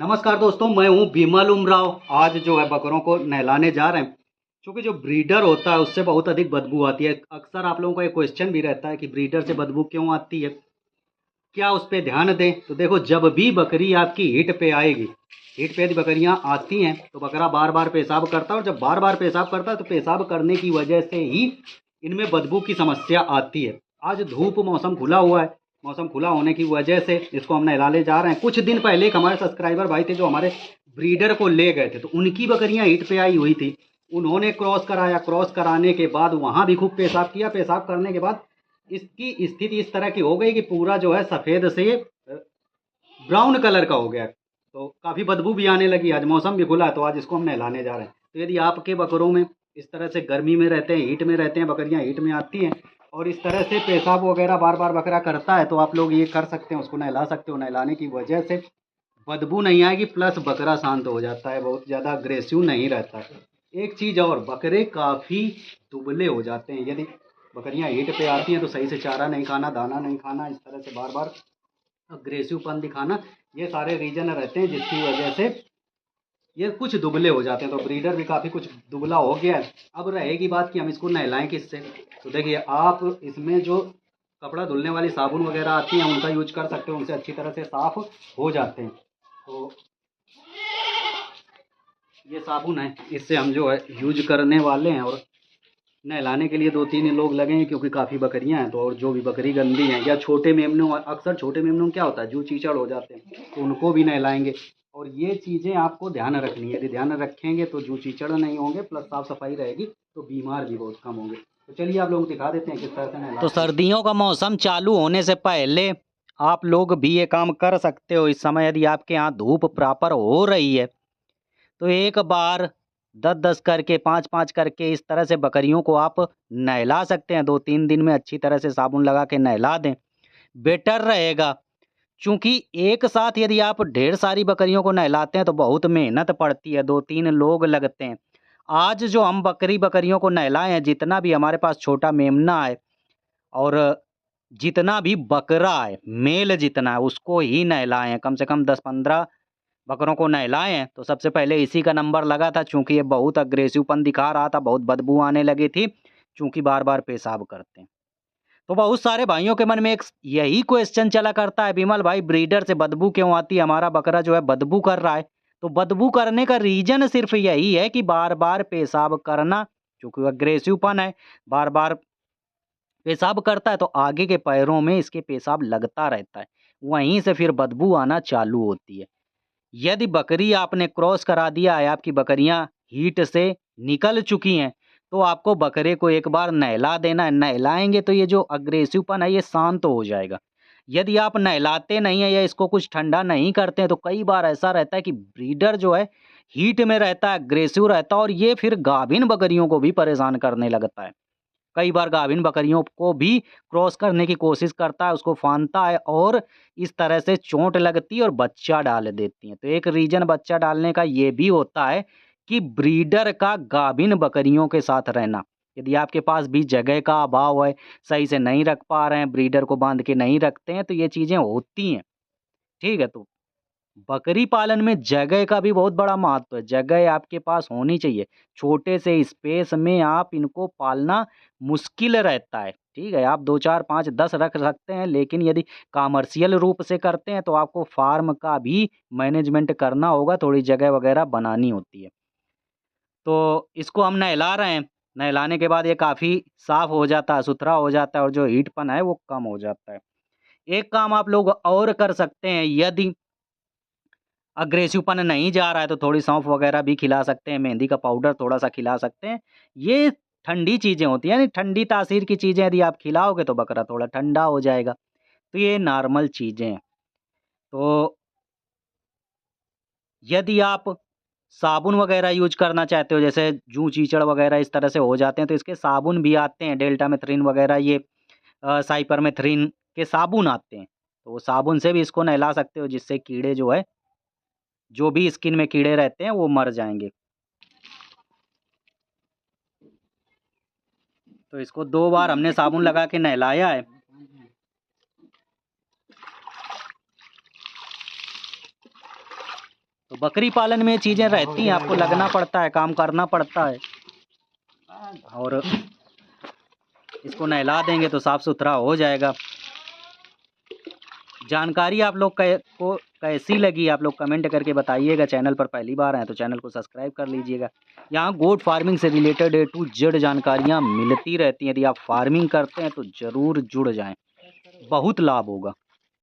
नमस्कार दोस्तों, मैं हूं बिमल उमराव। आज जो है बकरों को नहलाने जा रहे हैं। क्योंकि जो ब्रीडर होता है उससे बहुत अधिक बदबू आती है। अक्सर आप लोगों का एक क्वेश्चन भी रहता है कि ब्रीडर से बदबू क्यों आती है, क्या उस पर ध्यान दें। तो देखो, जब भी बकरी आपकी हीट पे आएगी, हीट पे यदि बकरियां आती हैं तो बकरा बार बार पेशाब करता है, और जब बार बार पेशाब करता है तो पेशाब करने की वजह से ही इनमें बदबू की समस्या आती है। आज धूप, मौसम खुला हुआ है, मौसम खुला होने की वजह से इसको हम नहलाने जा रहे हैं। कुछ दिन पहले एक हमारे सब्सक्राइबर भाई थे जो हमारे ब्रीडर को ले गए थे, तो उनकी बकरियां हीट पे आई हुई थी। उन्होंने क्रॉस कराया, क्रॉस कराने के बाद वहाँ भी खूब पेशाब किया। पेशाब करने के बाद इसकी स्थिति इस तरह की हो गई कि पूरा जो है सफ़ेद से ब्राउन कलर का हो गया। तो काफ़ी बदबू भी आने लगी। आज मौसम भी खुला है तो आज इसको हम नहलाने जा रहे हैं। तो यदि आपके बकरों में इस तरह से गर्मी में रहते हैं, हीट में रहते हैं, बकरियां हीट में आती हैं और इस तरह से पेशाब वगैरह बार बार बकरा करता है, तो आप लोग ये कर सकते हैं, उसको नहला सकते हो। नहलाने की वजह से बदबू नहीं आएगी, प्लस बकरा शांत हो जाता है, बहुत ज़्यादा अग्रेसिव नहीं रहता है। एक चीज़ और, बकरे काफ़ी दुबले हो जाते हैं। यदि बकरियां हीट पे आती हैं तो सही से चारा नहीं खाना, दाना नहीं खाना, इस तरह से बार बार अग्रेसिवपन दिखाना, ये सारे रीजन रहते हैं जिसकी वजह से ये कुछ दुबले हो जाते हैं। तो ब्रीडर भी काफ़ी कुछ दुबला हो गया है। अब रहेगी बात कि हम इसको नहलाएं किससे। तो देखिए, आप इसमें जो कपड़ा धुलने वाली साबुन वगैरह आती हैं उनका यूज कर सकते हो, उनसे अच्छी तरह से साफ़ हो जाते हैं। तो ये साबुन है, इससे हम जो है यूज करने वाले हैं। और नहलाने के लिए 2-3 लोग लगेंगे क्योंकि काफ़ी बकरियां हैं। तो और जो भी बकरी गंदी हैं या छोटे मेमनों, अक्सर छोटे मेमनों में क्या होता है, जू चीचड़ हो जाते हैं, तो उनको भी नहलाएंगे। और ये चीज़ें आपको ध्यान रखनी है। यदि ध्यान रखेंगे तो जू चीचड़ नहीं होंगे, प्लस साफ़ सफाई रहेगी, तो बीमार भी बहुत कम होंगे। तो चलिए आप लोगों को दिखा देते हैं किस तरह से नहलाते हैं। तो सर्दियों का मौसम चालू होने से पहले आप लोग भी ये काम कर सकते हो। इस समय यदि आपके यहाँ धूप प्रॉपर हो रही है तो एक बार 10-10 करके, 5-5 करके इस तरह से बकरियों को आप नहला सकते हैं। 2-3 दिन में अच्छी तरह से साबुन लगा के नहला दें, बेटर रहेगा। चूँकि एक साथ यदि आप ढेर सारी बकरियों को नहलाते हैं तो बहुत मेहनत पड़ती है, 2-3 लोग लगते हैं। आज जो हम बकरियों को नहलाए हैं, जितना भी हमारे पास छोटा मेमना है और जितना भी बकरा है, मेल जितना है, उसको ही नहलाए हैं। कम से कम 10-15 बकरों को नहलाए हैं। तो सबसे पहले इसी का नंबर लगा था, चूँकि ये बहुत अग्रेसिवपन दिखा रहा था, बहुत बदबू आने लगी थी, चूँकि बार-बार पेशाब करते हैं। तो बहुत सारे भाइयों के मन में एक यही क्वेश्चन चला करता है, विमल भाई ब्रीडर से बदबू क्यों आती है? हमारा बकरा जो है बदबू कर रहा है। तो बदबू करने का रीज़न सिर्फ़ यही है कि बार-बार पेशाब करना, चूँकि अग्रेसिवपन है, बार-बार पेशाब करता है तो आगे के पैरों में इसके पेशाब लगता रहता है। वहीं से फिर बदबू आना चालू होती है। यदि बकरी आपने क्रॉस करा दिया है, आपकी बकरियां हीट से निकल चुकी हैं, तो आपको बकरे को एक बार नहला देना है। नहलाएंगे तो ये जो अग्रेसिवपन है ये शांत हो जाएगा। यदि आप नहलाते नहीं हैं या इसको कुछ ठंडा नहीं करते हैं तो कई बार ऐसा रहता है कि ब्रीडर जो है हीट में रहता है, अग्रेसिव रहता है, और ये फिर गाभिन बकरियों को भी परेशान करने लगता है। कई बार गाभिन बकरियों को भी क्रॉस करने की कोशिश करता है, उसको फांदता है और इस तरह से चोट लगती है और बच्चा डाल देती हैं। तो एक रीज़न बच्चा डालने का ये भी होता है कि ब्रीडर का गाभिन बकरियों के साथ रहना। यदि आपके पास भी जगह का अभाव है, सही से नहीं रख पा रहे हैं, ब्रीडर को बांध के नहीं रखते हैं, तो ये चीज़ें होती हैं। ठीक है? तो बकरी पालन में जगह का भी बहुत बड़ा महत्व है। जगह आपके पास होनी चाहिए। छोटे से स्पेस में आप इनको पालना मुश्किल रहता है। ठीक है? आप 2, 4, 5, 10 रख सकते हैं, लेकिन यदि कमर्शियल रूप से करते हैं तो आपको फार्म का भी मैनेजमेंट करना होगा, थोड़ी जगह वगैरह बनानी होती है। तो इसको हम नहला रहे हैं। नहलाने के बाद ये काफ़ी साफ़ हो जाता है, सुथरा हो जाता है और जो हीटपन है वो कम हो जाता है। एक काम आप लोग और कर सकते हैं, यदि अग्रेसिवपन नहीं जा रहा है तो थोड़ी सौंफ वगैरह भी खिला सकते हैं, मेहंदी का पाउडर थोड़ा-सा खिला सकते हैं। ये ठंडी चीज़ें होती हैं, यानी ठंडी तासीर की चीज़ें यदि आप खिलाओगे तो बकरा थोड़ा ठंडा हो जाएगा। तो ये नॉर्मल चीज़ें हैं। तो यदि आप साबुन वगैरह यूज़ करना चाहते हो, जैसे जूं चीचड़ वगैरह इस तरह से हो जाते हैं, तो इसके साबुन भी आते हैं, डेल्टामेथ्रिन वगैरह, ये साइपरमेथ्रिन के साबुन आते हैं। तो वो साबुन से भी इसको नहला सकते हो, जिससे कीड़े जो है, जो भी स्किन में कीड़े रहते हैं वो मर जाएँगे। तो इसको 2 बार हमने साबुन लगा के नहलाया है। बकरी पालन में चीज़ें रहती हैं, आपको लगना पड़ता है, काम करना पड़ता है। और इसको नहला देंगे तो साफ़ सुथरा हो जाएगा। जानकारी आप लोग को कैसी लगी आप लोग कमेंट करके बताइएगा। चैनल पर पहली बार आए तो चैनल को सब्सक्राइब कर लीजिएगा। यहाँ गोट फार्मिंग से रिलेटेड A to Z जानकारियाँ मिलती रहती हैं। यदि आप फार्मिंग करते हैं तो ज़रूर जुड़ जाएं, बहुत लाभ होगा।